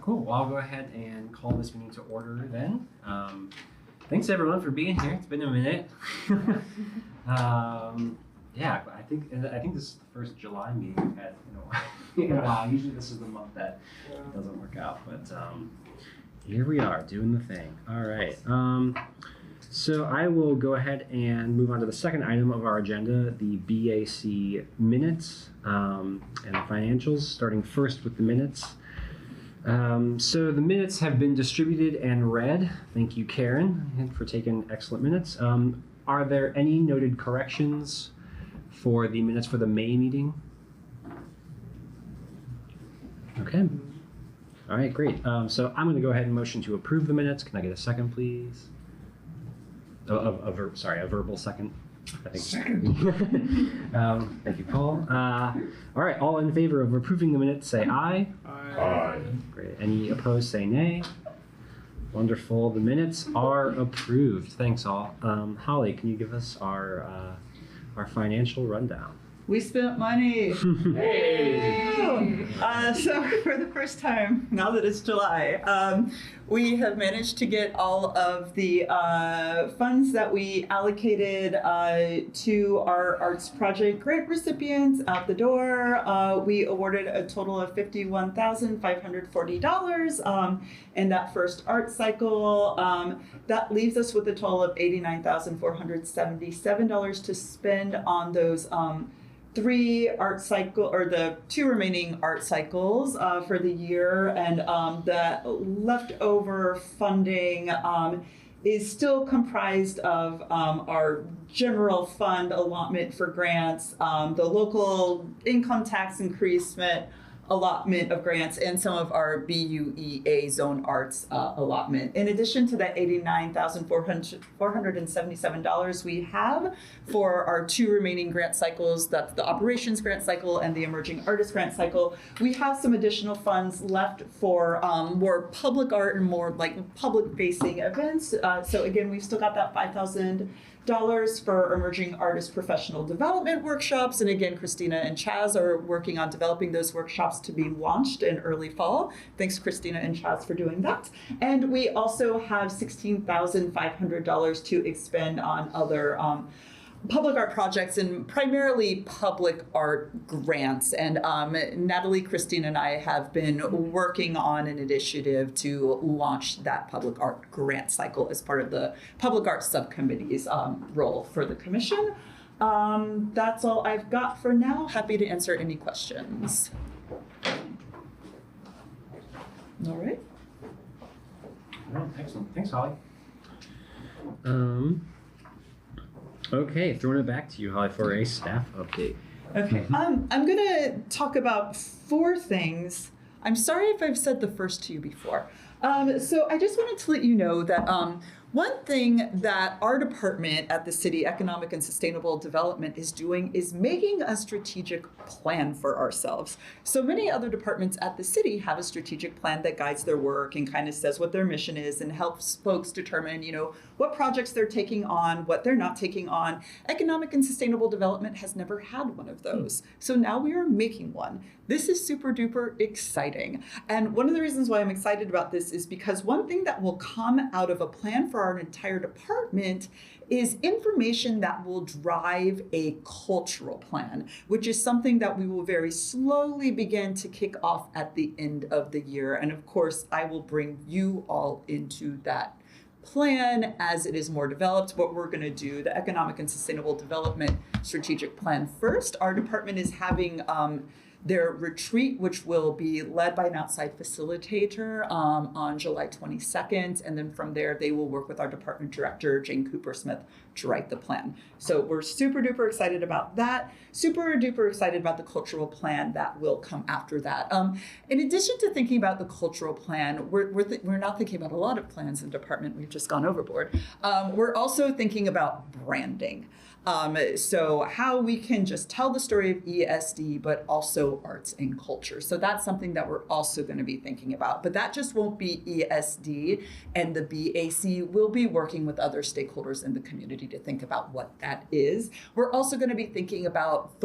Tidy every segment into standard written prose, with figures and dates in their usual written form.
Cool. Well, I'll go ahead and call this meeting to order then. Thanks everyone for being here. It's been a minute. Yeah, I think this is the first July meeting we've had in a while. Usually this is the month that it doesn't work out, but here we are doing the thing. All right. So I will go ahead and move on to the second item of our agenda, the BAC minutes and the financials, starting first with the minutes. So the minutes have been distributed and read. Thank you, Karen, for taking excellent minutes. Are there any noted corrections for the minutes for the May meeting? Okay. All right, great. So I'm going to go ahead and motion to approve the minutes. Can I get a second, please? A verbal second. I think. Second. Thank you, Paul. All right, all in favor of approving the minutes, say aye. Aye. Great. Any opposed, say nay. Wonderful. The minutes are approved. Thanks, all. Holly, can you give us our financial rundown? We spent money. Hey! So for the first time, now that it's July, we have managed to get all of the funds that we allocated to our arts project grant recipients out the door. We awarded a total of $51,540 in that first art cycle. That leaves us with a total of $89,477 to spend on those the two remaining art cycles for the year, and the leftover funding is still comprised of our general fund allotment for grants, the local income tax increasement allotment of grants, and some of our BUEA zone arts allotment. In addition to that $89,477 we have for our two remaining grant cycles, that's the operations grant cycle and the emerging artist grant cycle, we have some additional funds left for more public art and more like public facing events. So again, we've still got that $5,000 for emerging artist professional development workshops. And again, Christina and Chaz are working on developing those workshops to be launched in early fall. Thanks, Christina and Chaz, for doing that. And we also have $16,500 to expend on other public art projects and primarily public art grants. And Natalie, Christine, and I have been working on an initiative to launch that public art grant cycle as part of the public art subcommittee's role for the commission. That's all I've got for now. Happy to answer any questions. All right. All right, excellent. Thanks, Holly. Okay, throwing it back to you, Holly, for a staff update. Okay, I'm gonna talk about four things. I'm sorry if I've said the first two before. So I just wanted to let you know that one thing that our department at the City Economic and Sustainable Development is doing is making a strategic plan for ourselves. So many other departments at the city have a strategic plan that guides their work and kind of says what their mission is and helps folks determine, what projects they're taking on, what they're not taking on. Economic and Sustainable Development has never had one of those. So now we are making one. This is super duper exciting. And one of the reasons why I'm excited about this is because one thing that will come out of a plan for our entire department is information that will drive a cultural plan, which is something that we will very slowly begin to kick off at the end of the year. And of course, I will bring you all into that plan as it is more developed. What we're going to do, the Economic and Sustainable Development Strategic Plan first. Our department is having their retreat, which will be led by an outside facilitator on July 22nd. And then from there, they will work with our department director, Jane Cooper-Smith, to write the plan. So we're super duper excited about that. Super duper excited about the cultural plan that will come after that. In addition to thinking about the cultural plan, we're not thinking about a lot of plans in the department. We've just gone overboard. We're also thinking about branding. So how we can just tell the story of ESD, but also arts and culture. So that's something that we're also going to be thinking about. But that just won't be ESD, and the BAC will be working with other stakeholders in the community to think about what that is. We're also going to be thinking about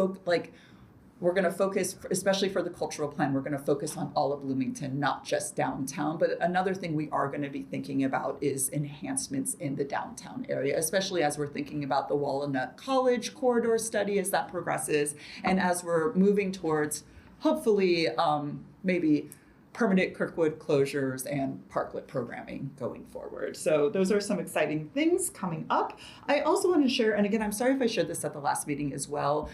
we're going to focus, especially for the cultural plan, we're going to focus on all of Bloomington, not just downtown. But another thing we are going to be thinking about is enhancements in the downtown area, especially as we're thinking about the Walnut College corridor study as that progresses, and as we're moving towards, hopefully, maybe permanent Kirkwood closures and parklet programming going forward. So those are some exciting things coming up. I also want to share, and again, I'm sorry if I shared this at the last meeting as well.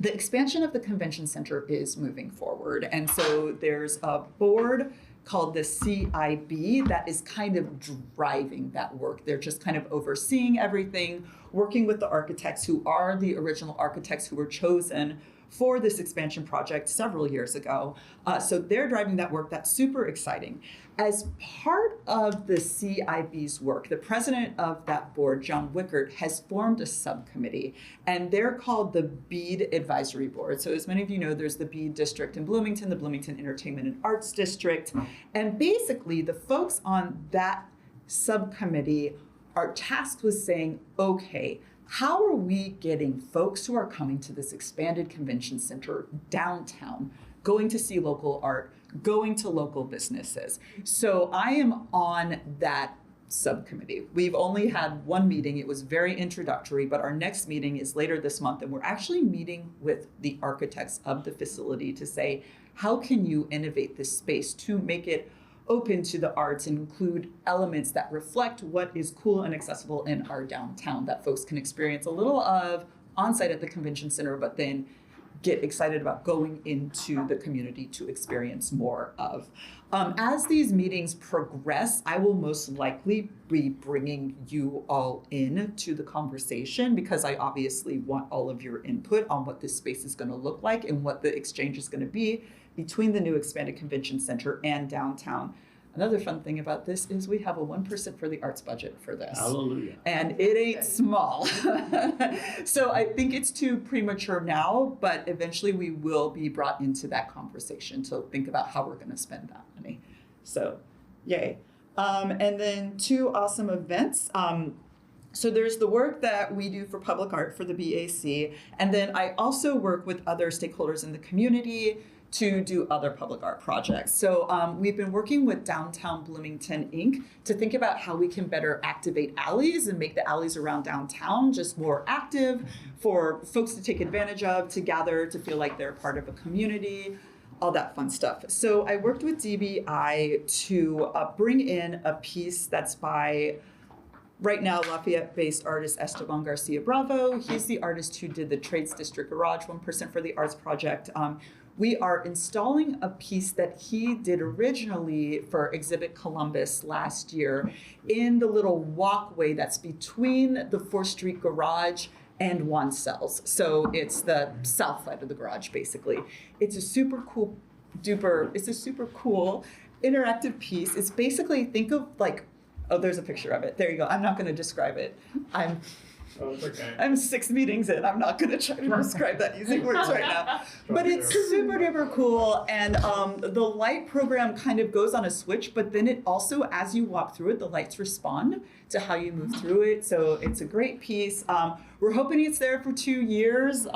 The expansion of the convention center is moving forward. And so there's a board called the CIB that is kind of driving that work. They're just kind of overseeing everything, working with the architects who are the original architects who were chosen for this expansion project several years ago. So they're driving that work. That's super exciting. As part of the CIB's work, the president of that board, John Wickert, has formed a subcommittee, and they're called the BEAD Advisory Board. So as many of you know, there's the BEAD District in Bloomington, the Bloomington Entertainment and Arts District. And basically, the folks on that subcommittee are tasked with saying, okay, how are we getting folks who are coming to this expanded convention center downtown, going to see local art, going to local businesses? So I am on that subcommittee. We've only had one meeting. It was very introductory, but our next meeting is later this month, and we're actually meeting with the architects of the facility to say, how can you innovate this space to make it open to the arts and include elements that reflect what is cool and accessible in our downtown that folks can experience a little of on-site at the convention center, but then get excited about going into the community to experience more of. As these meetings progress, I will most likely be bringing you all in to the conversation because I obviously want all of your input on what this space is going to look like and what the exchange is going to be between the new expanded convention center and downtown. Another fun thing about this is we have a 1% for the arts budget for this. Hallelujah. And it ain't small. So I think it's too premature now, but eventually we will be brought into that conversation to think about how we're going to spend that money. So yay. And then two awesome events. So there's the work that we do for public art for the BAC, and then I also work with other stakeholders in the community to do other public art projects. So we've been working with Downtown Bloomington, Inc. to think about how we can better activate alleys and make the alleys around downtown just more active for folks to take advantage of, to gather, to feel like they're part of a community, all that fun stuff. So I worked with DBI to bring in a piece that's by right now Lafayette-based artist Esteban Garcia Bravo. He's the artist who did the Trades District Garage 1% for the Arts Project. We are installing a piece that he did originally for Exhibit Columbus last year in the little walkway that's between the 4th Street Garage and Wansel's. So it's the south side of the garage, basically. It's a super cool interactive piece. It's basically, think of like, oh, there's a picture of it. There you go. I'm not going to describe it. I'm 6 meetings in. I'm not going to try to describe that using words right now. But it's super duper cool. And the light program kind of goes on a switch, but then it also, as you walk through it, the lights respond to how you move through it. So it's a great piece. We're hoping it's there for 2 years.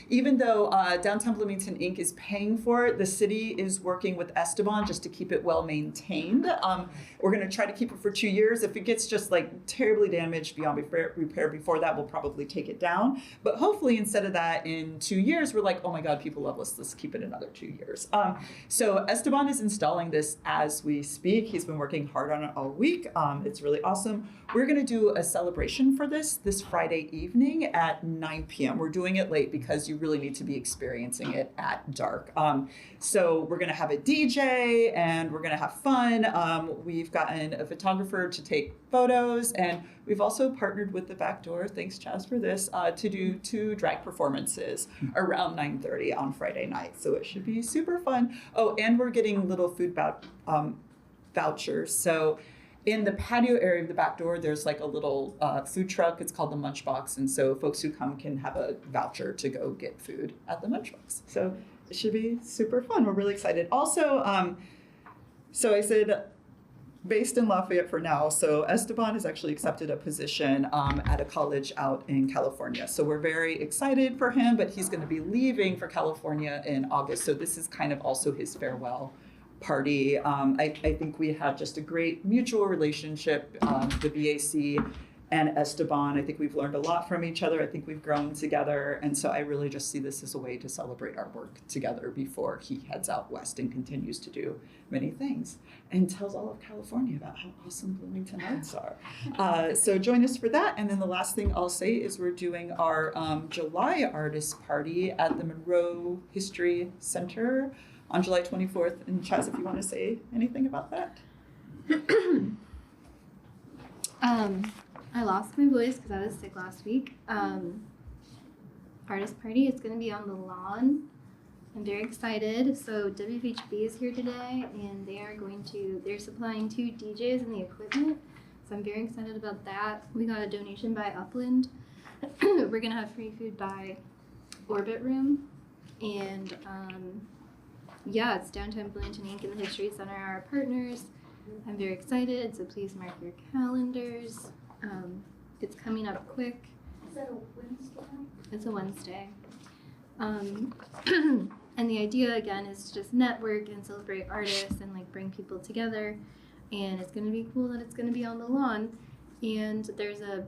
Even though Downtown Bloomington, Inc. is paying for it, the city is working with Esteban just to keep it well maintained. We're going to try to keep it for 2 years. If it gets just like terribly damaged beyond repair before that, we'll probably take it down. But hopefully instead of that, in 2 years, we're like, oh my God, people love us. Let's keep it another 2 years. So Esteban is installing this as we speak. He's been working hard on it all week. It's really awesome. We're going to do a celebration for this Friday evening at 9 p.m. We're doing it late because you really need to be experiencing it at dark. So we're going to have a DJ and we're going to have fun. We've gotten a photographer to take photos, and we've also partnered with the Back Door, thanks Chaz for this, to do 2 drag performances around 9:30 on Friday night. So it should be super fun. Oh, and we're getting little food vouchers. So in the patio area of the Back Door, there's like a little food truck. It's called the Munchbox. And so folks who come can have a voucher to go get food at the Munchbox. So it should be super fun. We're really excited. Also, so I said based in Lafayette for now. So Esteban has actually accepted a position at a college out in California. So we're very excited for him, but he's going to be leaving for California in August. So this is kind of also his farewell party. I think we have just a great mutual relationship, the VAC and Esteban. I think we've learned a lot from each other. I think we've grown together. And so I really just see this as a way to celebrate our work together before he heads out west and continues to do many things and tells all of California about how awesome Bloomington arts are. So join us for that. And then the last thing I'll say is we're doing our July artist party at the Monroe History Center on July 24th. And Chaz, if you want to say anything about that. I lost my voice because I was sick last week. Artist party, it's going to be on the lawn. I'm very excited. So WFHB is here today, and they're supplying 2 DJs and the equipment. So I'm very excited about that. We got a donation by Upland. We're going to have free food by Orbit Room. And it's downtown Bloomington Inc. and the History Center are our partners. I'm very excited, so please mark your calendars. It's coming up quick. Is that a Wednesday? It's a Wednesday. And the idea again is to just network and celebrate artists and like bring people together. And it's gonna be cool that it's gonna be on the lawn. And there's a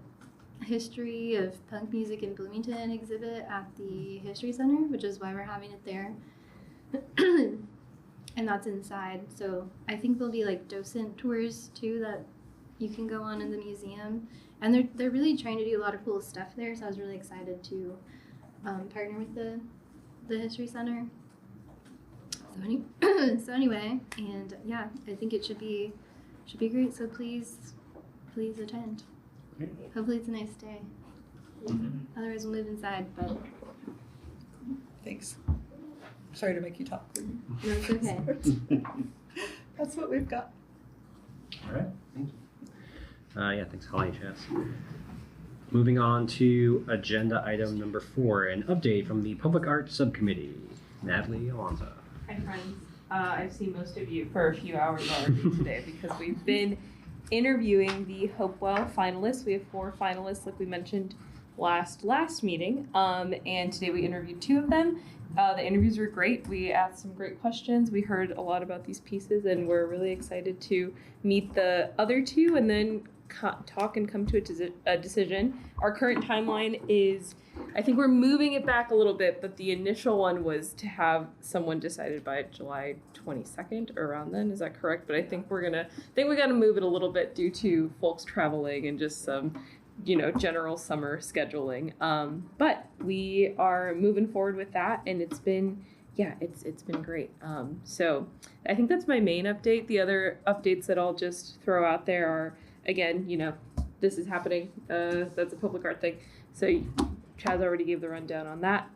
history of punk music in Bloomington exhibit at the History Center, which is why we're having it there. And that's inside. So I think there'll be like docent tours too that you can go on in the museum. And they're really trying to do a lot of cool stuff there. So I was really excited to partner with the History Center. So anyway, and yeah, I think it should be great. So please attend. Okay. Hopefully it's a nice day. Otherwise we'll move inside, but Thanks. Sorry to make you talk. no, it's okay. That's what we've got. All right, thank you. Thanks, Holly and Chess. Moving on to agenda item number 4, an update from the Public Art Subcommittee. Natalie Alonso. Hi friends, I've seen most of you for a few hours already today because we've been interviewing the Hopewell finalists. We have 4 finalists like we mentioned last meeting, and today we interviewed 2 of them. The interviews were great. We asked some great questions. We heard a lot about these pieces, and we're really excited to meet the other 2 and then talk and come to a decision. Our current timeline is, I think we're moving it back a little bit, but the initial one was to have someone decided by July 22nd or around then. Is that correct? But I think we got to move it a little bit due to folks traveling and just some general summer scheduling. But we are moving forward with that, and it's been great. So I think that's my main update. The other updates that I'll just throw out there are, again, this is happening. That's a public art thing. So Chaz already gave the rundown on that.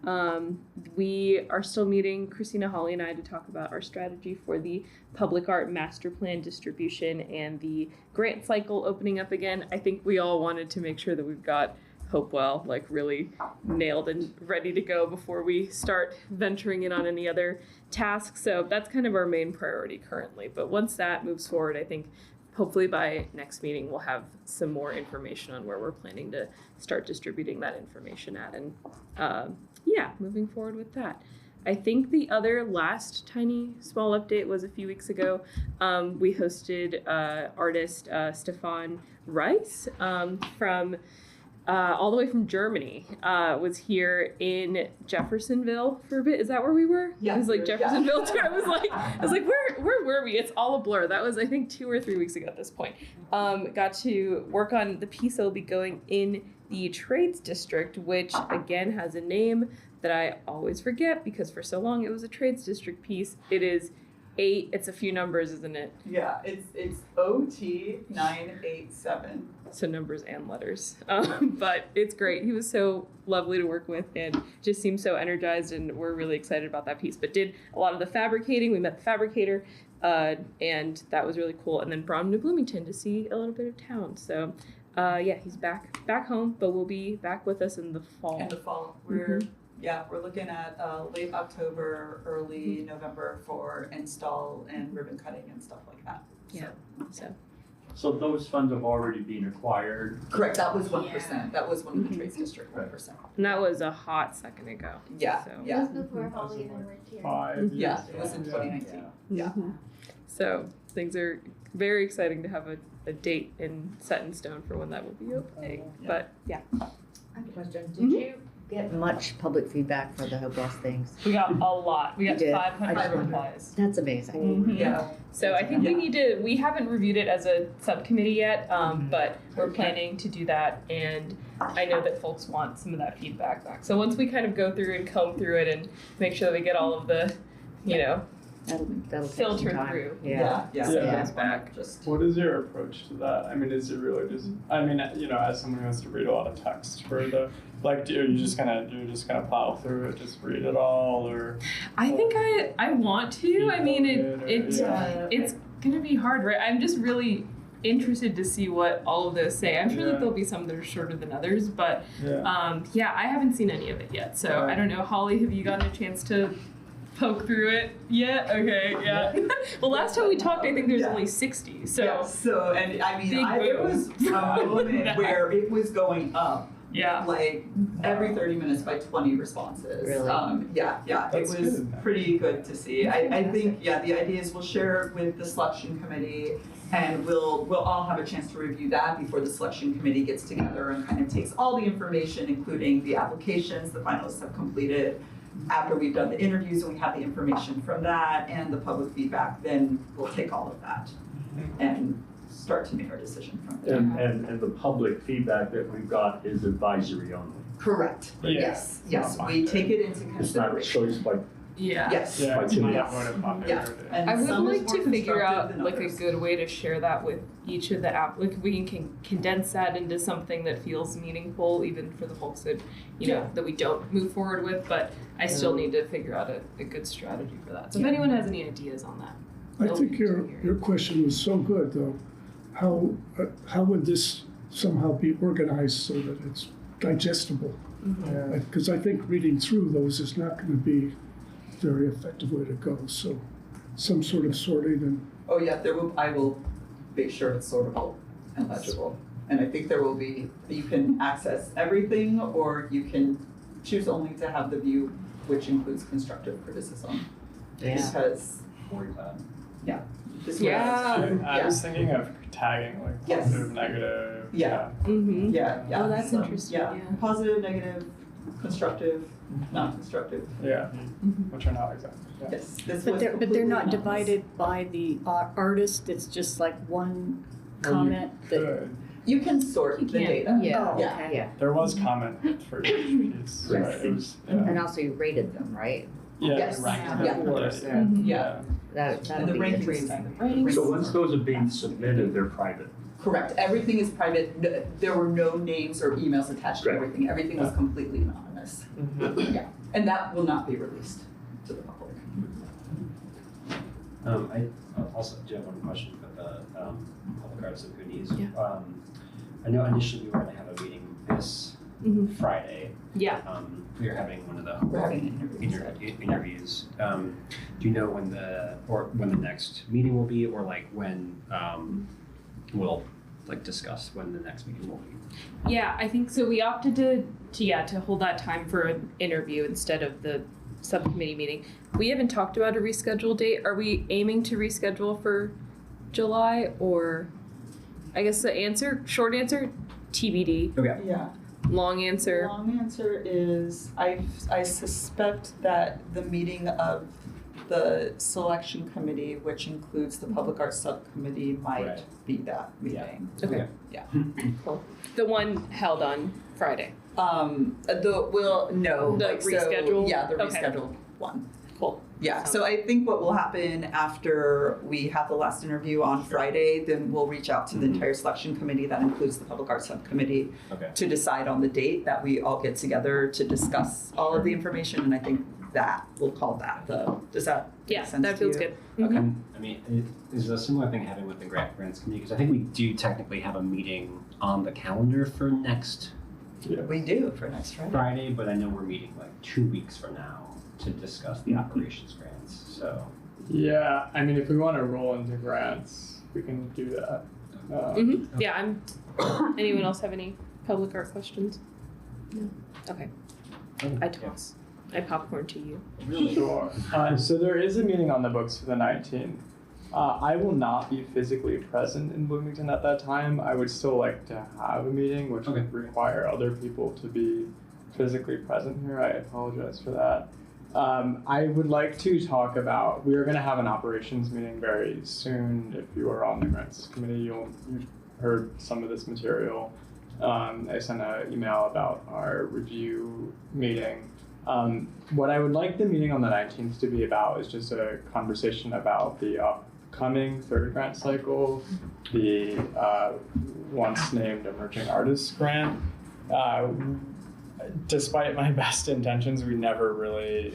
We are still meeting, Christina, Holly, and I, to talk about our strategy for the public art master plan distribution and the grant cycle opening up again. I think we all wanted to make sure that we've got Hopewell really nailed and ready to go before we start venturing in on any other tasks. So that's kind of our main priority currently. But once that moves forward, I think hopefully by next meeting we'll have some more information on where we're planning to start distributing that information at, and moving forward with that. I think the other last tiny small update was a few weeks ago. We hosted artist Stefan Rice from all the way from Germany, was here in Jeffersonville for a bit. Is that where we were? Yeah. It was Jeffersonville too. I was like, where were we? It's all a blur. That was, I think, 2 or 3 weeks ago at this point. Got to work on the piece that will be going in the Trades District, which again has a name that I always forget because for so long it was a Trades District piece. It is 8. It's a few numbers, isn't it? Yeah, it's OT 987. So numbers and letters. But it's great. He was so lovely to work with and just seemed so energized, and we're really excited about that piece. But did a lot of the fabricating. We met the fabricator, and that was really cool. And then brought him to Bloomington to see a little bit of town. So he's back home, but will be back with us in the fall. In the fall. We're Yeah, we're looking at late October, early November for install and ribbon cutting and stuff like that. Yeah. So So those funds have already been acquired. Correct, that was 1%. Yeah. That was one of the trades district 1%. and that was a hot second ago. Yeah, So. yeah. It was before Holly even worked here. 5 Yeah, years. it was in 2019. Yeah. So things are very exciting to have a date set in stone for when that will be opening. Yeah. But yeah, I have a question. Did you get much public feedback for the Hope Loss things? we got a lot. We got You did? 500 I- replies. That's amazing. Mhm. Yeah. So I think we haven't reviewed it as a subcommittee yet, but we're planning to do that, and I know that folks want some of that feedback back. So once we kind of go through and comb through it and make sure that we get all of the, That'll take filter some time. through. Yeah. Yeah. Yeah. Back. Just What is your approach to that? I mean, is it really just? I mean, as someone who has to read a lot of text for the, do you just gonna plow through it, just read it all, or? I think I want to. I mean, it's gonna be hard, right? I'm just really interested to see what all of those say. I'm sure that Yeah. there'll be some that are shorter than others, but Yeah. I haven't seen any of it yet. So Right. I don't know. Holly, have you gotten a chance to poke through it yet? Okay, yeah. Well, last time we talked, I think there's Yeah. only 60. So yeah, so, and I mean, Big there boom. was a moment where it was going up. yeah. Like every 30 minutes by 20 responses. Really? Yeah, That's it was good. pretty good to see. I think, the idea is we'll share it with the selection committee and we'll all have a chance to review that before the selection committee gets together and kind of takes all the information, including the applications the finalists have completed. After we've done the interviews and we have the information from that and the public feedback, then we'll take all of that and start to make our decision from there. And the public feedback that we've got is advisory only. Correct. Yeah. Yes, It's yes, not we binding. take it into It's not consideration. choice by, Yeah. Yes. Yeah, it's Yes. not voted upon. Yeah. And I would some is like more to figure constructive out than like others. a good way to share that with each of the like we can condense that into something that feels meaningful even for the folks that that we don't move forward with, but I still need to figure out a good strategy for that. So if anyone has any ideas on that. I feel think free to your hear. your question was so good, though. How would this somehow be organized so that it's digestible? Yeah. Because I think reading through those is not going to be a very effective way to go. So some sort of sorting and Oh yeah, I will make sure it's sortable and legible. And I think there will be, you can access everything or you can choose only to have the view which includes constructive criticism. Yeah. Because, this Yeah. I was thinking of tagging like Yes. positive, negative. Yeah. Mm-hmm. yeah. Oh, that's So, interesting, yeah. Positive, negative, constructive, non-constructive. Yeah. Mhm. Which are not exactly. Yeah. Yes, this But was they're completely not anonymous. divided by the artist, it's just like one comment that, Good. You can sort You the can. data. Yeah. oh, Yeah. okay. Yeah. There was comment for each piece. Yes. Right? It was. And also you rated them, right? Yeah. Yes. they ranked them. Yeah. Mhm. Yeah. That'll And the be rankings. interesting. so once those are being submitted, they're private. Correct, everything is private, there were no names or emails attached to Right. everything, everything was completely anonymous. Mhm. Yeah, and that will not be released to the public. I also do have one question for the public arts and goodies. Yeah. I know initially we were going to have a meeting this Mhm. Friday. Yeah. We were having one of the We're having an interview. interviews. Do you know when the next meeting will be, or like when we'll like discuss when the next meeting will be? Yeah, I think so. We opted to hold that time for an interview instead of the subcommittee meeting. We haven't talked about a reschedule date. Are we aiming to reschedule for July, or I guess the short answer, TBD. Okay. Yeah, Long answer, long answer is, I suspect that the meeting of the selection committee, which includes the public arts subcommittee, might Right. be that meeting. Okay. Yeah. Cool. The one held on Friday. No, The like, so- rescheduled? Yeah, the Okay. rescheduled one. Cool. Yeah, so I think what will happen after we have the last interview on Friday, then we'll reach out to the entire selection committee, that includes the public arts subcommittee, Okay. to decide on the date that we all get together to discuss all of the information, and I think that, we'll call that does that make Yeah, sense that to feels you? good. Okay. Mhm. I mean, is a similar thing happening with the grants committee? Because I think we do technically have a meeting on the calendar for next We do for next Friday. Friday, but I know we're meeting like 2 weeks from now to discuss the operations grants. So Yeah, I mean, if we want to roll into grants, we can do that. Yeah, anyone else have any public art questions? No. Okay. I toss. I popcorn to you. Sure. So there is a meeting on the books for the 19th. I will not be physically present in Bloomington at that time. I would still like to have a meeting, which would require other people to be physically present here. I apologize for that. I would like to talk about, we are going to have an operations meeting very soon. If you are on the grants committee, you've heard some of this material. I sent an email about our review meeting. What I would like the meeting on the 19th to be about is just a conversation about the upcoming third grant cycle, the once named Emerging Artists Grant. Despite my best intentions, we never really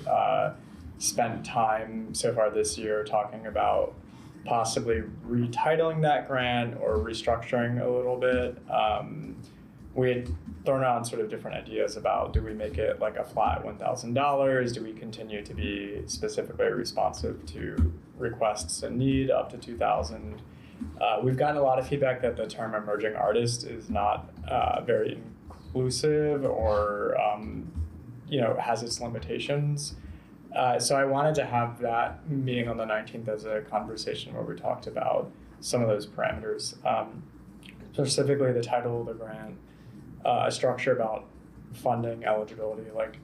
spent time so far this year talking about possibly retitling that grant or restructuring a little bit. We had thrown out sort of different ideas about, do we make it like a flat $1,000? Do we continue to be specifically responsive to requests and need up to $2,000? We've gotten a lot of feedback that the term emerging artist is not very inclusive or has its limitations. So I wanted to have that meeting on the 19th as a conversation where we talked about some of those parameters, specifically the title of the grant, a structure about funding eligibility, like,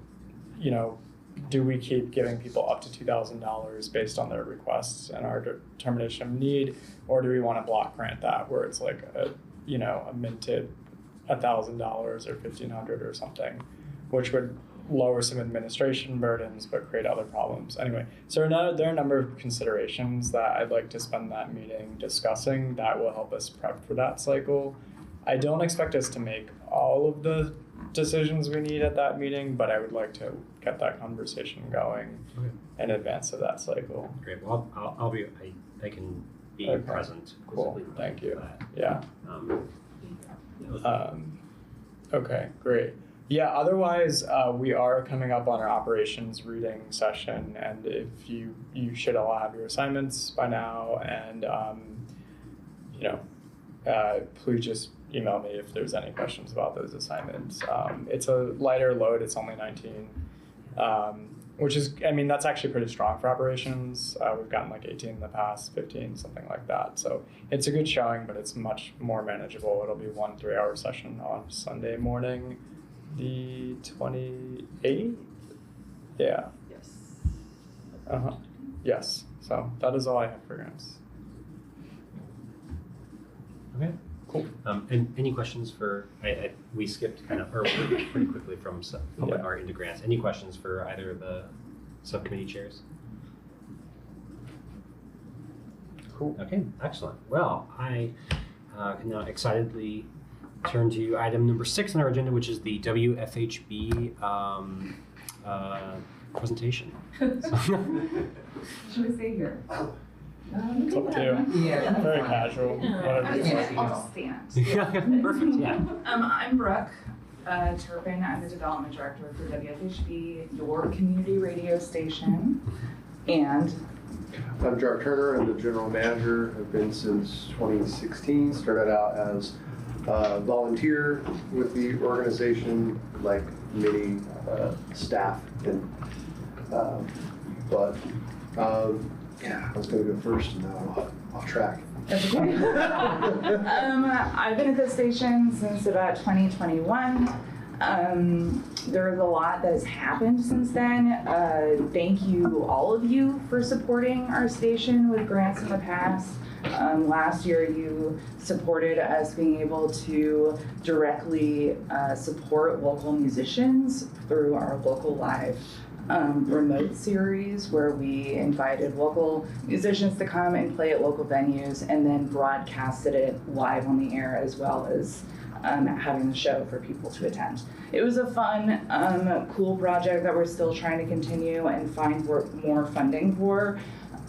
do we keep giving people up to $2,000 based on their requests and our determination of need, or do we want to block grant that where it's like a minted $1,000 or $1,500 or something, which would lower some administration burdens but create other problems. Anyway, so there are a number of considerations that I'd like to spend that meeting discussing that will help us prep for that cycle. I don't expect us to make all of the decisions we need at that meeting, but I would like to get that conversation going in advance of that cycle. great. Well, I can be present. Cool. Thank you. Yeah. Okay, great. Yeah, otherwise, we are coming up on our operations reading session, and if you should all have your assignments by now, and please just email me if there's any questions about those assignments. It's a lighter load, it's only 19, which is, that's actually pretty strong for operations. We've gotten like 18 in the past, 15, something like that. So it's a good showing, but it's much more manageable. It'll be 1 3-hour session on Sunday morning, the 28th? Yeah. Yes. Yes. So that is all I have for grants. Okay. Cool. And any questions for, we skipped kind of pretty quickly from public art into grants. Any questions for either of the subcommittee chairs? Cool. Okay, excellent. Well, I can now excitedly turn to item number 6 on our agenda, which is the WFHB presentation. Should we stay here? It's up to you. Yeah. Very casual. Whatever you like. I'll just stand. Yeah, perfect, yeah. I'm Brooke Turpin. I'm the development director for WFHB, your community radio station. And I'm Jar Turner. I'm the general manager. I've been since 2016. Started out as a volunteer with the organization, like many staff. Yeah, I was going to go first, and now I'm off track. that's okay. I've been at this station since about 2021. There's a lot that has happened since then. Thank you, all of you, for supporting our station with grants in the past. Last year, you supported us being able to directly support local musicians through our Local Live remote series, where we invited local musicians to come and play at local venues and then broadcasted it live on the air, as well as having the show for people to attend. It was a fun, cool project that we're still trying to continue and find more funding for.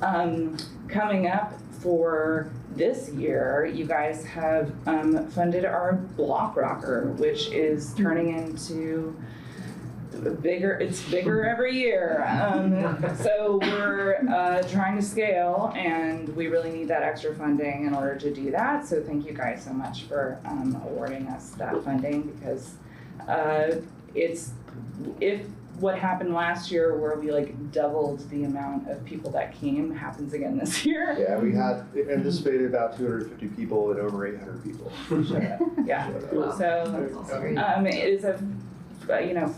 Coming up for this year, you guys have funded our block rocker, which is turning into it's bigger every year. So we're trying to scale, and we really need that extra funding in order to do that. So thank you guys so much for awarding us that funding, because if what happened last year where we like doubled the amount of people that came happens again this year. Yeah, we had anticipated about 250 people and over 800 people. Yeah. So it is a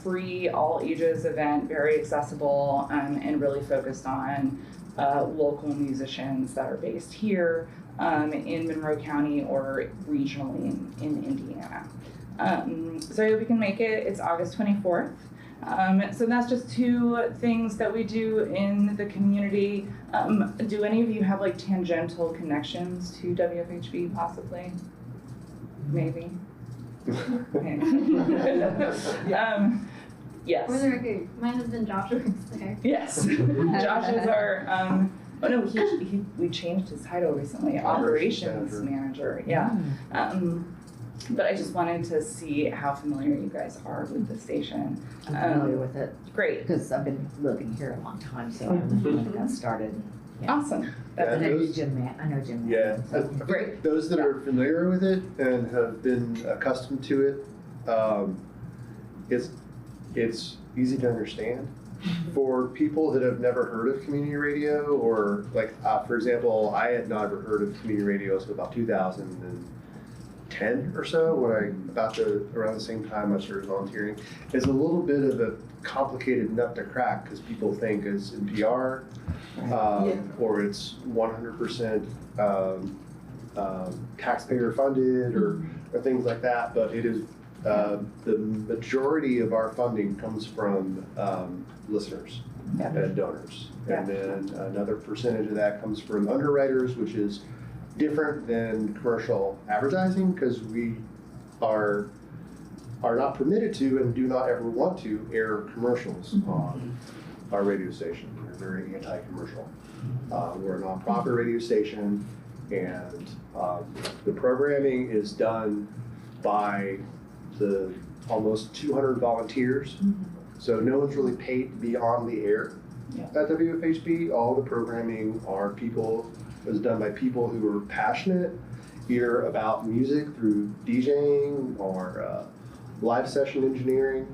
free all ages event, very accessible, and really focused on local musicians that are based here in Monroe County or regionally in Indiana. So if we can make it, it's August 24th. So that's just two things that we do in the community. Do any of you have like tangential connections to WFHB possibly? Maybe? Yes. For the record, my husband Josh works there. Yes. Josh is our, we changed his title recently, operations manager. Yeah. But I just wanted to see how familiar you guys are with the station. I'm familiar with it. Great. Because I've been living here a long time, so I remember when it got started. Yeah. Awesome. Yeah, I know Jim. Yeah, So. great. Those that are familiar with it and have been accustomed to it, it's easy to understand. For people that have never heard of community radio, or like, for example, I had never heard of community radio until about 2010 or so, when around the same time I started volunteering. It's a little bit of a complicated nut to crack, because people think it's NPR, or it's 100% taxpayer funded, or things like that, but it is the majority of our funding comes from listeners and donors. And then another percentage of that comes from underwriters, which is different than commercial advertising, because we are not permitted to and do not ever want to air commercials on our radio station. We're very anti-commercial. We're a nonprofit radio station, and the programming is done by the almost 200 volunteers. So no one's really paid to be on the air at WFHB. All the programming is done by people who are passionate either about music through DJing or live session engineering,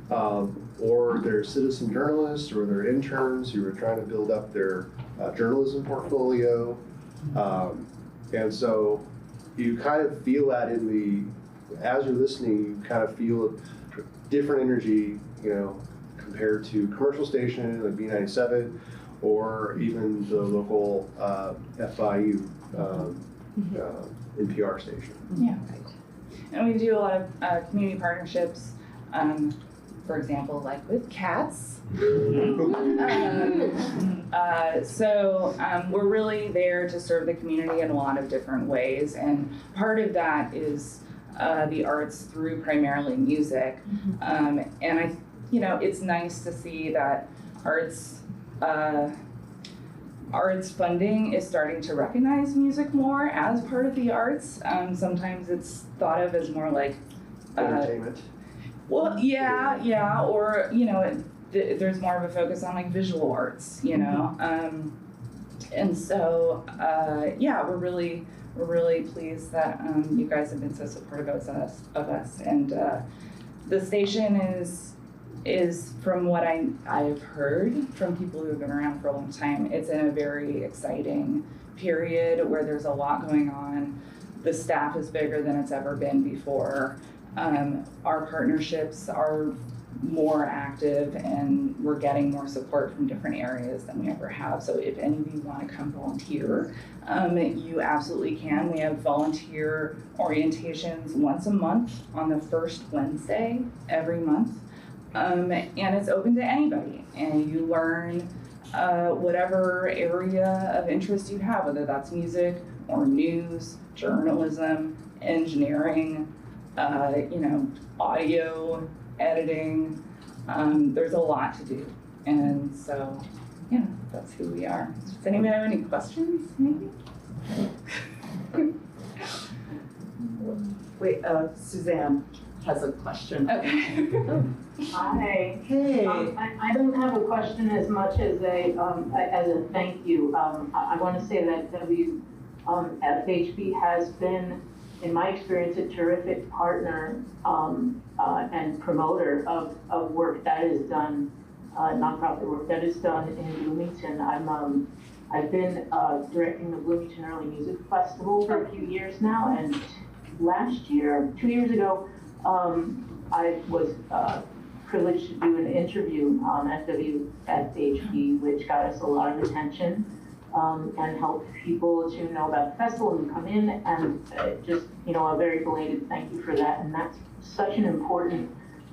or they're citizen journalists, or they're interns who are trying to build up their journalism portfolio. And so you kind of feel that as you're listening, you kind of feel a different energy, compared to commercial station like B97, or even the local FIU NPR station. Yeah. And we do a lot of community partnerships, for example, like with cats. So we're really there to serve the community in a lot of different ways, and part of that is the arts through primarily music. And it's nice to see that arts funding is starting to recognize music more as part of the arts. Sometimes it's thought of as more like Entertainment. Well, yeah, or there's more of a focus on like visual arts, and so we're really pleased that you guys have been so supportive of us, and the station is from what I've heard from people who have been around for a long time, it's in a very exciting period where there's a lot going on. The staff is bigger than it's ever been before. Our partnerships are more active, and we're getting more support from different areas than we ever have. So if any of you want to come volunteer, you absolutely can. We have volunteer orientations once a month on the first Wednesday every month. And it's open to anybody, and you learn whatever area of interest you have, whether that's music or news, journalism, engineering, audio, editing. There's a lot to do, and so that's who we are. Does anybody have any questions? Maybe. Wait, Suzanne has a question. Okay. Hi. Hey. I don't have a question as much as a thank you. I want to say that WFHB has been, in my experience, a terrific partner and promoter of work that is done, nonprofit work that is done in Bloomington. I've been directing the Bloomington Early Music Festival for a few years now, and 2 years ago, I was privileged to do an interview at WFHB, which got us a lot of attention and helped people to know about the festival and come in, and just, a very belated thank you for that. And that's such an important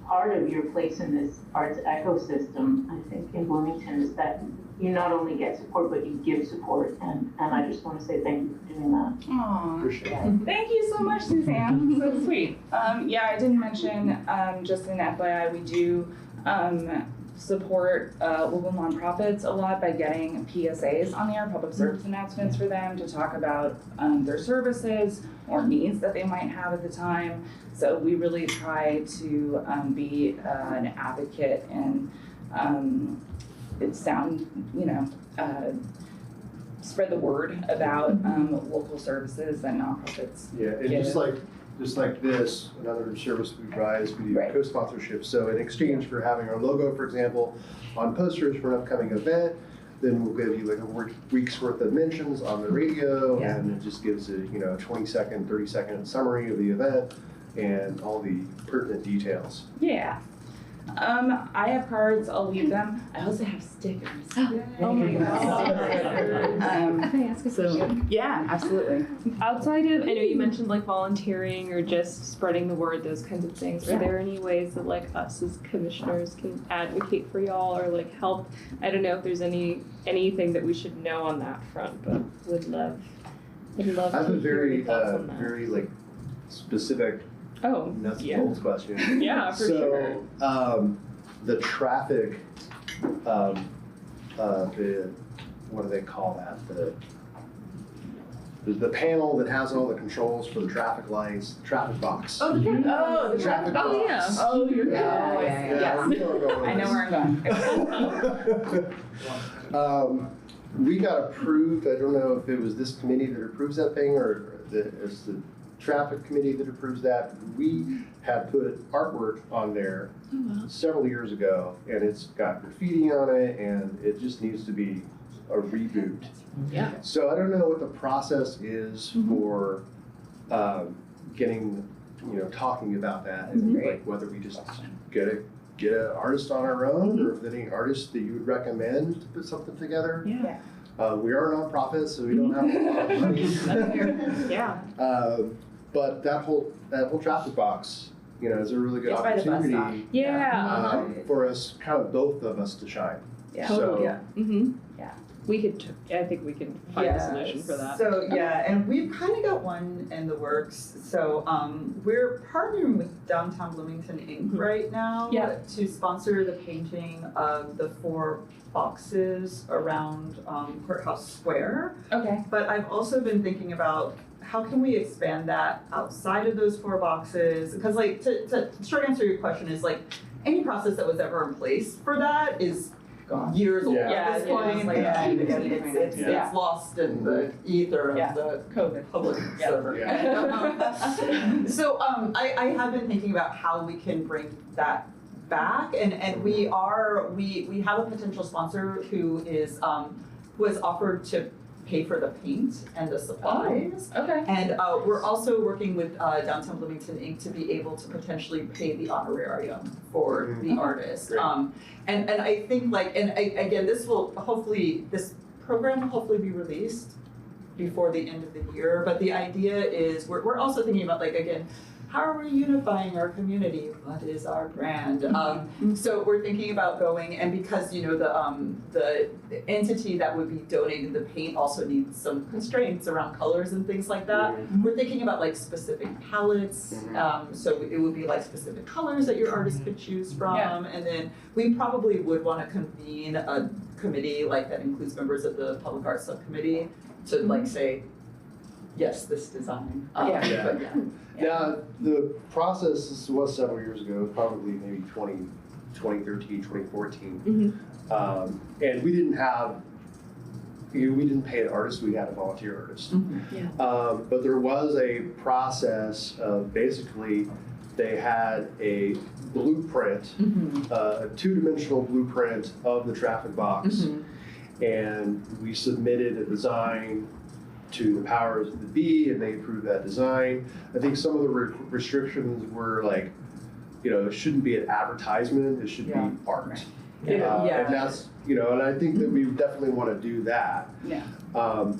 part of your place in this arts ecosystem, I think, in Bloomington, is that you not only get support, but you give support. And I just want to say thank you for doing that. Aw. Appreciate it. Thank you so much, Suzanne. So sweet. Yeah, I didn't mention, just an FYI, we do support local nonprofits a lot by getting PSAs on there, public service announcements for them to talk about their services or needs that they might have at the time. So we really try to be an advocate and spread the word about local services and nonprofits. Yeah, and just like this, another service we provide is we do Right. co-sponsorship. So in exchange for having our logo, for example, on posters for an upcoming event, then we'll give you like a week's worth of mentions on the radio, Yeah. and it just gives a 20-second, 30-second summary of the event and all the pertinent details. Yeah. I have cards, I'll leave them. I also have stickers. Oh my God. Can I ask a question? Yeah, absolutely. Outside of, I know you mentioned like volunteering or just spreading the word, those kinds of things. Are Yeah. there any ways that like us as commissioners can advocate for y'all or like help? I don't know if there's anything that we should know on that front, but would love I have to a hear your thoughts on that. very like specific Oh, nuts and yeah. bolts question. Yeah, for sure. The traffic, what do they call that? The panel that has all the controls for the traffic lights, traffic box. Oh, the Traffic box. Oh, yeah. Oh, you're Yeah, we know where we're going with I know where I'm going. We got approved, I don't know if it was this committee that approves that thing or it's the traffic committee that approves that. We had put artwork on there several years ago, and it's got graffiti on it, and it just needs to be a reboot. Yeah. So I don't know what the process is for getting, talking about that, and like whether we just get an artist on our own, or if there's any artists that you would recommend to put something together. Yeah. We are a nonprofit, so we don't have a lot of money. Yeah. But that whole traffic box, is a really good It's by the bus stop. opportunity Yeah. for us, kind of both of us to shine. Yeah. So, Yeah. Mm-hmm. Yeah. I think we can find a solution for that. So and we've kind of got one in the works. So we're partnering with Downtown Bloomington Inc. right now to sponsor the painting of the 4 boxes around Courthouse Square. Okay. But I've also been thinking about how can we expand that outside of those 4 boxes? Because like to short answer your question is like any process that was ever in place for that is Gone. years old Yeah. at this point, Like, and it's it's lost in the ether of the COVID. public server. Yeah. So I have been thinking about how we can bring that back, and we have a potential sponsor who has offered to pay for the paint and the supplies. Okay. And we're also working with Downtown Bloomington Inc. to be able to potentially pay the honorarium for the artist. Great. And I think again, this program will hopefully be released before the end of the year. But the idea is we're also thinking about again, how are we unifying our community? What is our brand? So we're thinking about going, and because the entity that would be donating the paint also needs some constraints around colors and things like that. We're thinking about specific palettes. So it would be specific colors that your artist could choose from, and then we probably would want to convene a committee that includes members of the public arts subcommittee to say, yes, this design. Yeah. But yeah. Now, the process, this was several years ago, probably maybe 2013, 2014. And we didn't have, we didn't pay an artist, we had a volunteer artist. But there was a process of basically, they had a blueprint, a two-dimensional blueprint of the traffic box. And we submitted a design to the powers that be, and they approved that design. I think some of the restrictions were like, it shouldn't be an advertisement, it should be art. And that's, and I think that we definitely want to do that.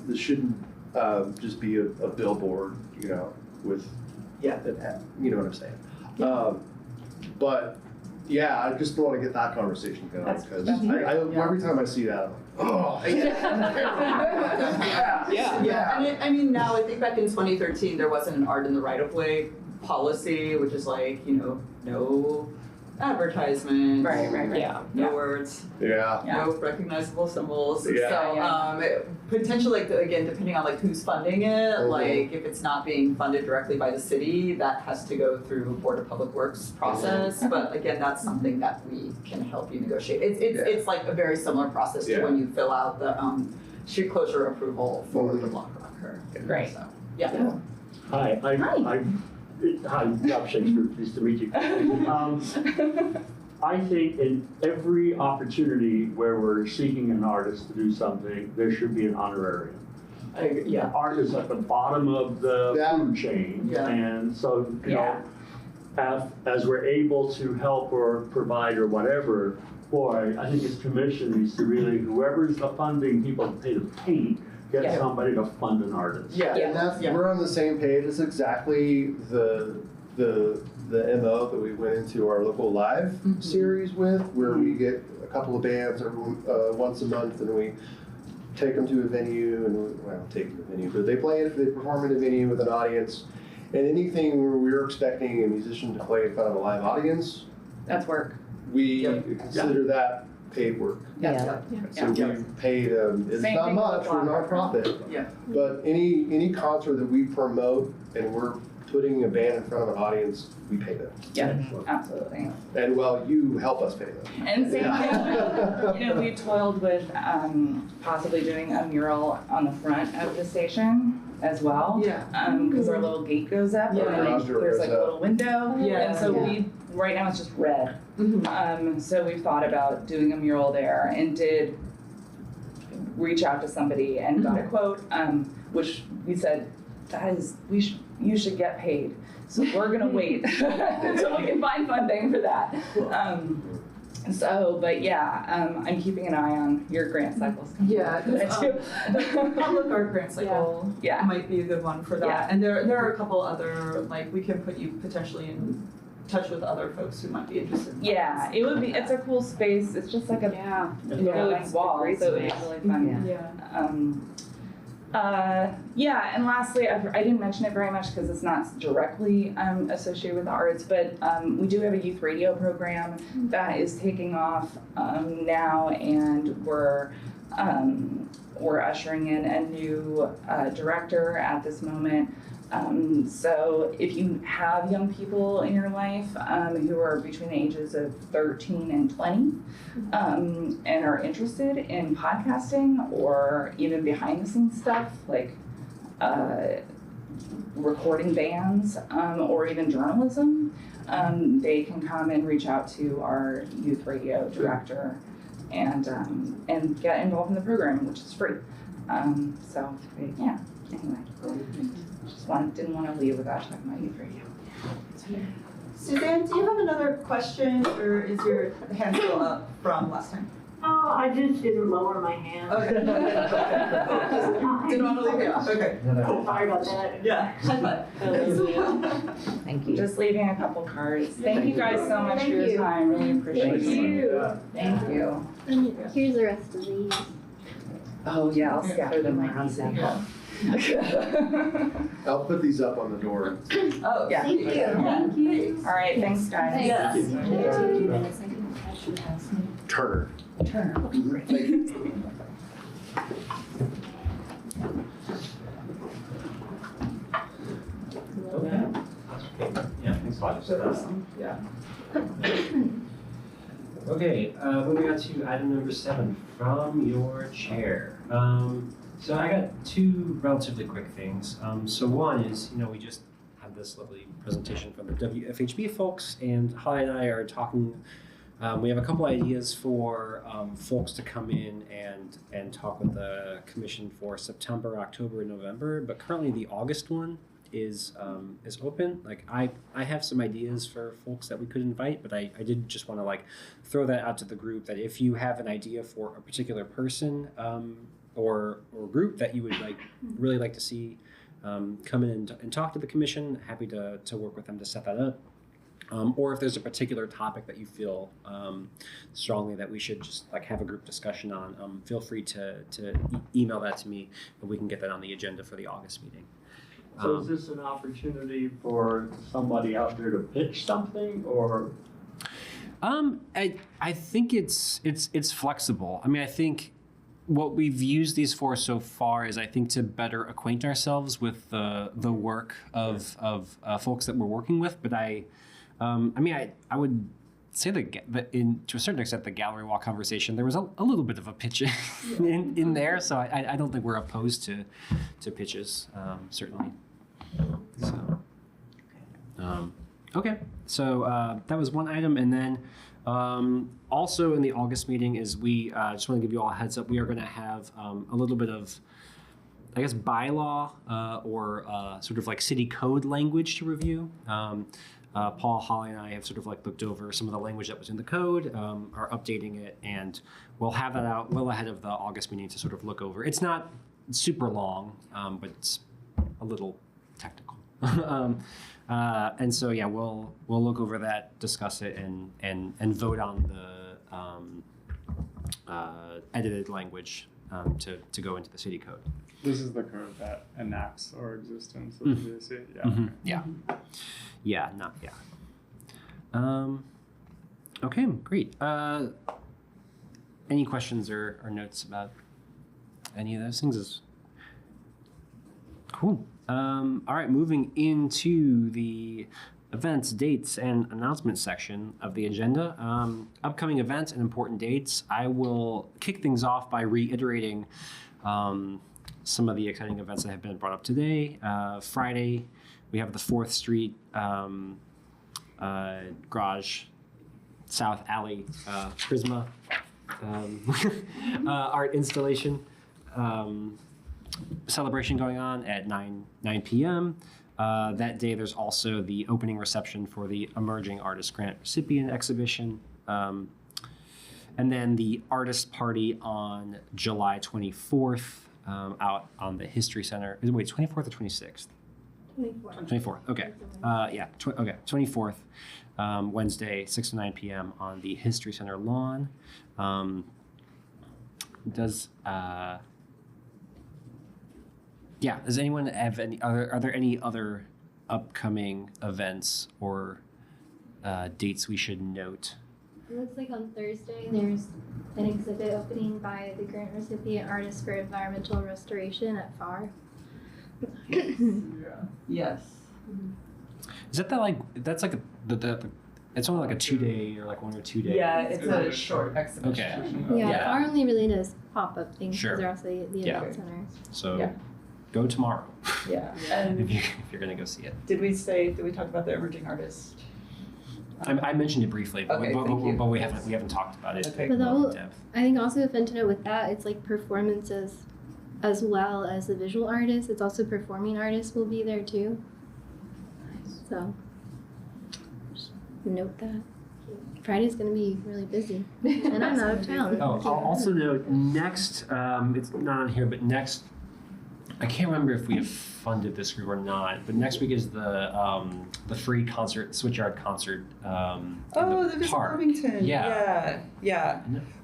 This shouldn't just be a billboard, with, you know what I'm saying. But yeah, I just want to get that conversation going, because every time I see that, I'm like, oh. And I mean, now I think back in 2013, there wasn't an art in the right-of-way policy, which is like, no advertisement. No words. No recognizable symbols. So potentially, like, again, depending on like who's funding it, like if it's not being funded directly by the city, that has to go through Board of Public Works process. But again, that's something that we can help you negotiate. It's like a very similar process to when you fill out the street closure approval for the block rocker. Right. So, Hi, Rob Shakespeare, pleased to meet you. I think in every opportunity where we're seeking an artist to do something, there should be an honorarium. Art is at the bottom of the food chain, and so, as we're able to help or provide or whatever, boy, I think it's commission needs to really, whoever's the funding people to pay to paint, get somebody to fund an artist. And that's, we're on the same page. It's exactly the MO that we went into our local live series with, where we get a couple of bands once a month, and we take them to a venue, and take them to a venue, but they perform in a venue with an audience, and anything where we're expecting a musician to play in front of a live audience, that's work. We consider that paid work. So we paid, it's not much, we're nonprofit, but any concert that we promote and we're putting a band in front of an audience, we pay them. Absolutely. And well, you help us pay them. And same thing, we toiled with possibly doing a mural on the front of the station as well. Because our little gate goes up, and there's like a little window. And so right now it's just red. So we've thought about doing a mural there, and did reach out to somebody and got a quote, which we said, you should get paid. So we're gonna wait until we can find funding for that. I'm keeping an eye on your grant cycles. The public art grant cycle might be a good one for that. And there are a couple other, like, we can put you potentially in touch with other folks who might be interested in it would be, it's a cool space. It's just like a nice wall, so it's really fun. And lastly, I didn't mention it very much because it's not directly associated with the arts, but we do have a youth radio program that is taking off now, and we're ushering in a new director at this moment. So if you have young people in your life who are between the ages of 13 and 20 and are interested in podcasting or even behind the scenes stuff like recording bands or even journalism, they can come and reach out to our youth radio director and get involved in the program, which is free. Anyway. Didn't want to leave without talking about youth radio. Suzanne, do you have another question, or is your hand still up from last time? Oh, I just didn't lower my hand. Okay. Didn't want to leave you off. Okay. Sorry about that. Thank you. Just leaving a couple cards. Thank you guys so much for your time. Really appreciate it. Thank you. And here's the rest of these. Oh yeah, I'll scatter them around sample. I'll put these up on the door. Oh, yeah. Thank you. Thank you. All right, thanks guys. Turner. Okay, great. Thank you. awesome. Yeah. Okay, moving on to item number 7, from your chair. So I got 2 relatively quick things. So one is, we just had this lovely presentation from the WFHB folks, and Holly and I are talking. We have a couple ideas for folks to come in and talk with the commission for September, October, and November. But currently, the August one is open. Like I have some ideas for folks that we could invite, but I did just want to throw that out to the group, that if you have an idea for a particular person or group that you would really like to see come in and talk to the commission, happy to work with them to set that up. Or if there's a particular topic that you feel strongly that we should just have a group discussion on, feel free to email that to me, and we can get that on the agenda for the August meeting. So is this an opportunity for somebody out there to pitch something, or? I think it's flexible. I mean, I think what we've used these for so far is, I think, to better acquaint ourselves with the work of folks that we're working with. But I would say that to a certain extent, the gallery walk conversation, there was a little bit of a pitch in there. So I don't think we're opposed to pitches, certainly. So, okay. So that was one item. And then also in the August meeting is we just want to give you all a heads up. We are going to have a little bit of, I guess, bylaw or sort of city code language to review. Paul, Holly, and I have sort of looked over some of the language that was in the code, are updating it, and we'll have that out well ahead of the August meeting to sort of look over. It's not super long, but it's a little technical. And so yeah, we'll look over that, discuss it, and vote on the edited language to go into the city code. This is the code that enacts our existence of the VC. Yeah. Mm-hmm. Yeah. Yeah. Okay, great. Any questions or notes about any of those things? Cool. All right, moving into the events, dates, and announcements section of the agenda. Upcoming events and important dates. I will kick things off by reiterating some of the exciting events that have been brought up today. Friday, we have the 4th Street Garage South Alley Prisma art installation celebration going on at 9 p.m. That day, there's also the opening reception for the Emerging Artist Grant Recipient Exhibition. And then the artist party on July 24th out on the History Center. Wait, 24th or 26th? 24th. Okay. 24th, Wednesday, 6 to 9 p.m. on the History Center lawn. Does anyone have any other? Are there any other upcoming events or dates we should note? It looks like on Thursday there's an exhibit opening by the grant recipient artist for environmental restoration at FAR. Yes. Is that that's the it's only a 2-day or 1 or 2 days? Yeah, it's a short exhibition. Okay. Yeah, FAR only really does pop-up things Sure. because they're also the event center. So go tomorrow. Yeah. And if you're going to go see it. did we talk about the emerging artist? I mentioned it briefly, but, Okay, but we haven't talked about it. Okay. But that will, in depth. I think also fun to know with that, it's performances as well as the visual artists. It's also performing artists will be there too. So just note that. Friday's going to be really busy, and I'm out of town. Oh, I'll also note next. It's not on here, but next. I can't remember if we have funded this group or not, but next week is the free concert, Switchyard concert. The Visit park. Bloomington. Yeah.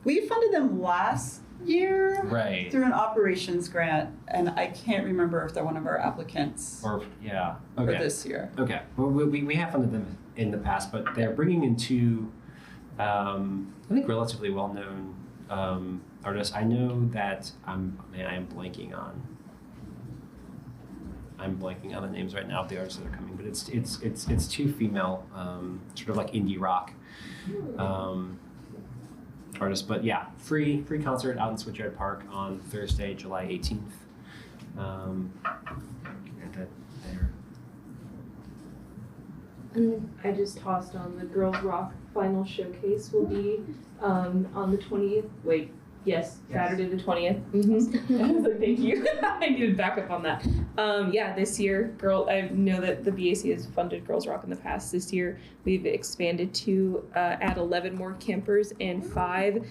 We funded them last year through an operations grant, and I can't remember if they're one of our applicants for this year. Okay, well, we have funded them in the past, but they're bringing in 2, I think, relatively well-known artists. I know that I am blanking on. I'm blanking on the names right now of the artists that are coming, but it's two female, sort of like indie rock artists. But yeah, free concert out in Switchyard Park on Thursday, July 18th. And I just tossed on the Girls Rock final showcase will be on the 20th. Wait, yes, Saturday the 20th. Mm-hmm. I was like, thank you. I needed backup on that. Yeah, this year, I know that the BAC has funded Girls Rock in the past. This year, we've expanded to add 11 more campers and 5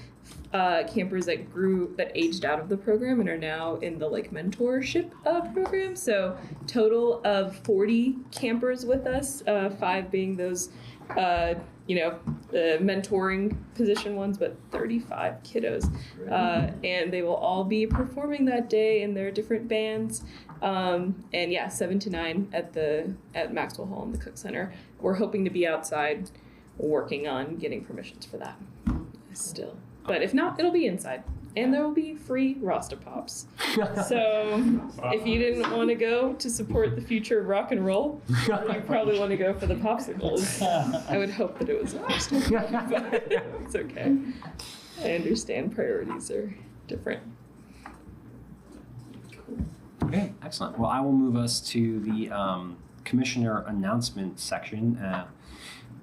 campers that aged out of the program and are now in the like mentorship program. So total of 40 campers with us, 5 being those the mentoring position ones, but 35 kiddos. And they will all be performing that day in their different bands. And yeah, 7 to 9 at Maxwell Hall in the Cook Center. We're hoping to be outside working on getting permissions for that still. But if not, it'll be inside. And there will be free Rasta Pops. So if you didn't want to go to support the future of rock and roll, you probably want to go for the popsicles. I would hope that it was Rasta, but it's okay. I understand priorities are different. Okay, excellent. Well, I will move us to the commissioner announcement section.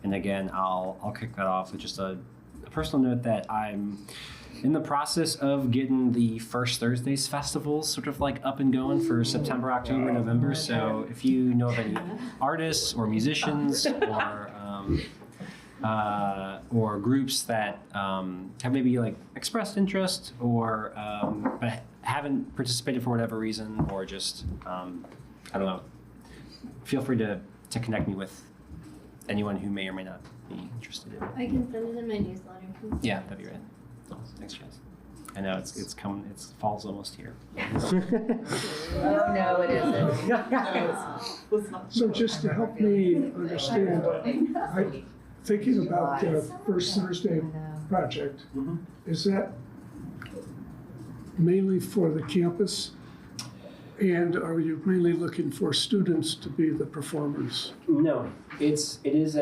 And again, I'll kick that off with just a personal note that I'm in the process of getting the First Thursdays festivals sort of like up and going for September, October, November. So if you know of any artists or musicians or groups that have maybe like expressed interest or but haven't participated for whatever reason, or just I don't know, feel free to connect me with anyone who may or may not be interested in it. I can send it in my newsletter. Yeah, that'd be great. Thanks, Chaz. I know it's coming. It's fall's almost here. Oh no, it isn't. So just to help me understand, I'm thinking about the First Thursday project. Is that mainly for the campus? And are you mainly looking for students to be the performers? No, it is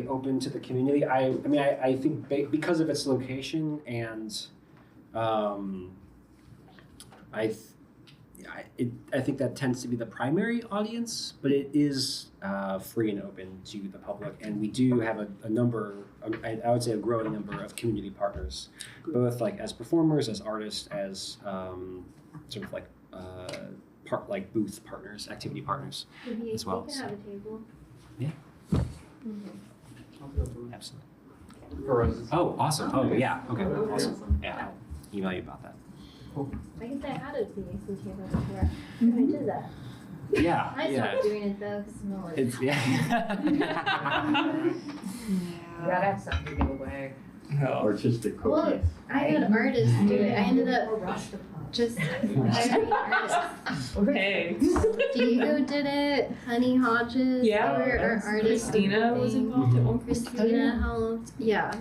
open to the community. I mean I think because of its location and I think that tends to be the primary audience, but it is free and open to the public, and we do have a number. I would say a growing number of community partners, both like as performers, as artists, as sort of like. Like booth partners, activity partners as well. We can have a table. Yeah. Mm-hmm. Absolutely. Oh, awesome. Oh, yeah. Okay. Awesome. Yeah. I'll email you about that. I guess I had a BAC table before. I did that. Yeah. I stopped doing it though because no one. It's yeah. You gotta have something to give away. Artistic cookies. Well, I had artists do it. I ended up just hiring artists. Okay. Diego did it. Honey Hodges. Yeah. Our artist. Christina was involved at one point. Christina helped. Yeah.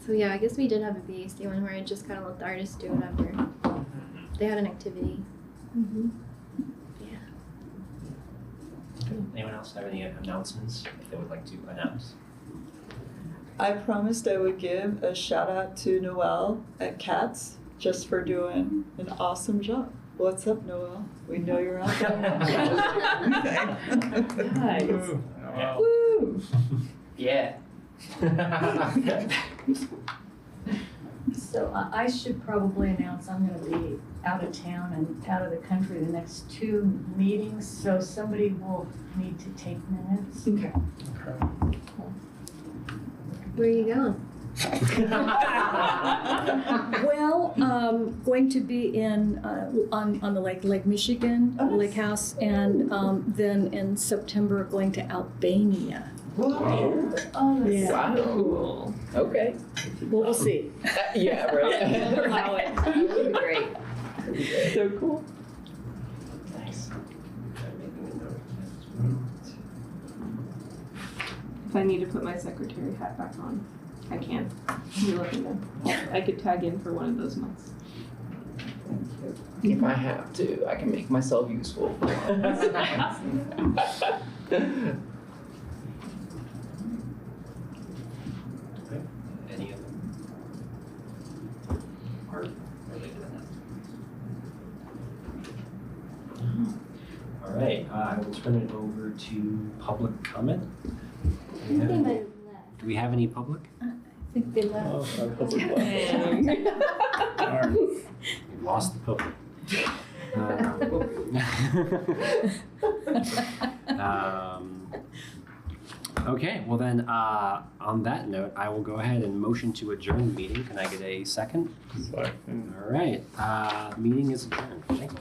So yeah, I guess we did have a BAC one where I just kind of let the artists do whatever. They had an activity. Mm-hmm. Yeah. Anyone else have any announcements that they would like to announce? I promised I would give a shout out to Noelle at Cats just for doing an awesome job. What's up, Noelle? We know you're out there. Nice. Woo! Yeah. So I should probably announce I'm going to be out of town and out of the country the next 2 meetings, so somebody will need to take minutes. Okay. Where are you going? Well, going to be in on the Lake Michigan, Lake House, and then in September going to Albania. Wow. Oh, yeah. Wow. Cool. Okay. Well, we'll see. Yeah, right. Allow it. Great. So cool. Nice. If I need to put my secretary hat back on, I can. You let me know. I could tag in for one of those months. If I have to, I can make myself useful. Any other part related to that? All right, I will turn it over to public comment. I think they might have left. Do we have any public? I think they left. Oh, our public left. Darn. We lost the public. Okay, well then, on that note, I will go ahead and motion to adjourn the meeting. Can I get a second? Second. All right, meeting is adjourned. Thank you.